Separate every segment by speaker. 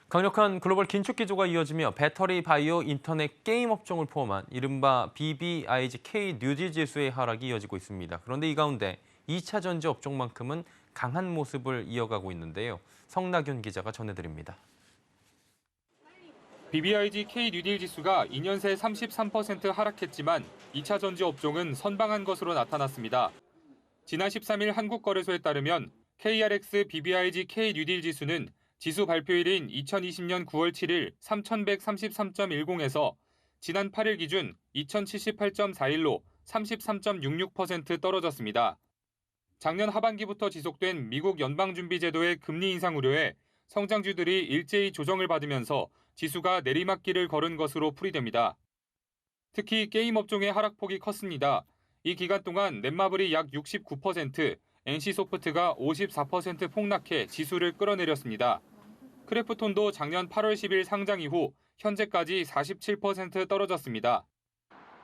Speaker 1: 강력한 글로벌 긴축 기조가 이어지며 배터리, 바이오, 인터넷, 게임 업종을 포함한 이른바 BBIGK 뉴딜 지수의 하락이 이어지고 있습니다. 그런데 이 가운데 2차 전지 업종만큼은 강한 모습을 이어가고 있는데요. 성나균 기자가 전해드립니다.
Speaker 2: BBIG K 뉴딜 지수가 2년 새 33% 하락했지만 2차 전지 업종은 선방한 것으로 나타났습니다. 지난 13일 한국거래소에 따르면 KRX BBIG K 뉴딜 지수는 지수 발표일인 2020년 9월 7일 3,133.10에서 지난 8일 기준 2,078.41로 33.66% 떨어졌습니다. 작년 하반기부터 지속된 미국 연방준비제도의 금리 인상 우려에 성장주들이 일제히 조정을 받으면서 지수가 내리막길을 걸은 것으로 풀이됩니다. 특히 게임 업종의 하락폭이 컸습니다. 이 기간 동안 넷마블이 약 69%, NC소프트가 54% 폭락해 지수를 끌어내렸습니다. 크래프톤도 작년 8월 10일 상장 이후 현재까지 47% 떨어졌습니다.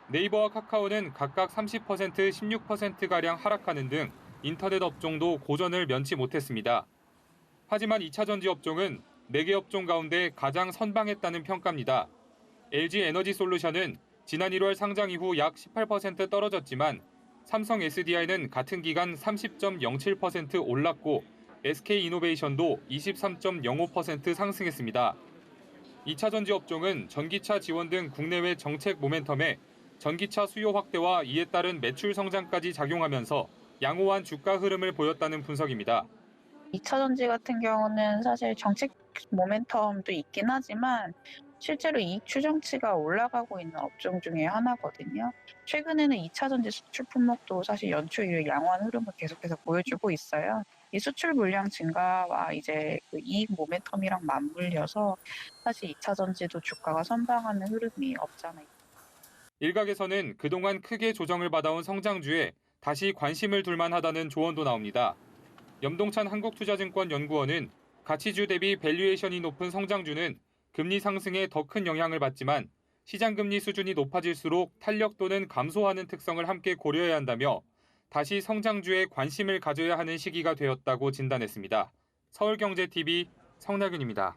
Speaker 2: 네이버와 카카오는 각각 30%, 16%가량 하락하는 등 인터넷 업종도 고전을 면치 못했습니다. 하지만 2차 전지 업종은 4개 업종 가운데 가장 선방했다는 평가입니다. LG에너지솔루션은 지난 1월 상장 이후 약 18% 떨어졌지만 삼성 SDI는 같은 기간 30.07% 올랐고 SK이노베이션도 23.05% 상승했습니다. 2차 전지 업종은 전기차 지원 등 국내외 정책 모멘텀에 전기차 수요 확대와 이에 따른 매출 성장까지 작용하면서 양호한 주가 흐름을 보였다는 분석입니다.
Speaker 3: 2차 전지 같은 경우는 사실 정책 모멘텀도 있긴 하지만 실제로 이익 추정치가 올라가고 있는 업종 중에 하나거든요. 최근에는 2차 전지 수출 품목도 사실 연초 이후 양호한 흐름을 계속해서 보여주고 있어요. 이 수출 물량 증가와 이제 그 이익 모멘텀이랑 맞물려서 사실 2차 전지도 주가가 선방하는 흐름이 없지 않아 있습니다.
Speaker 2: 일각에서는 그동안 크게 조정을 받아온 성장주에 다시 관심을 둘 만하다는 조언도 나옵니다. 염동찬 한국투자증권 연구원은 가치주 대비 밸류에이션이 높은 성장주는 금리 상승에 더 큰 영향을 받지만 시장금리 수준이 높아질수록 탄력 또는 감소하는 특성을 함께 고려해야 한다며 다시 성장주에 관심을 가져야 하는 시기가 되었다고 진단했습니다. 서울경제TV 성나균입니다.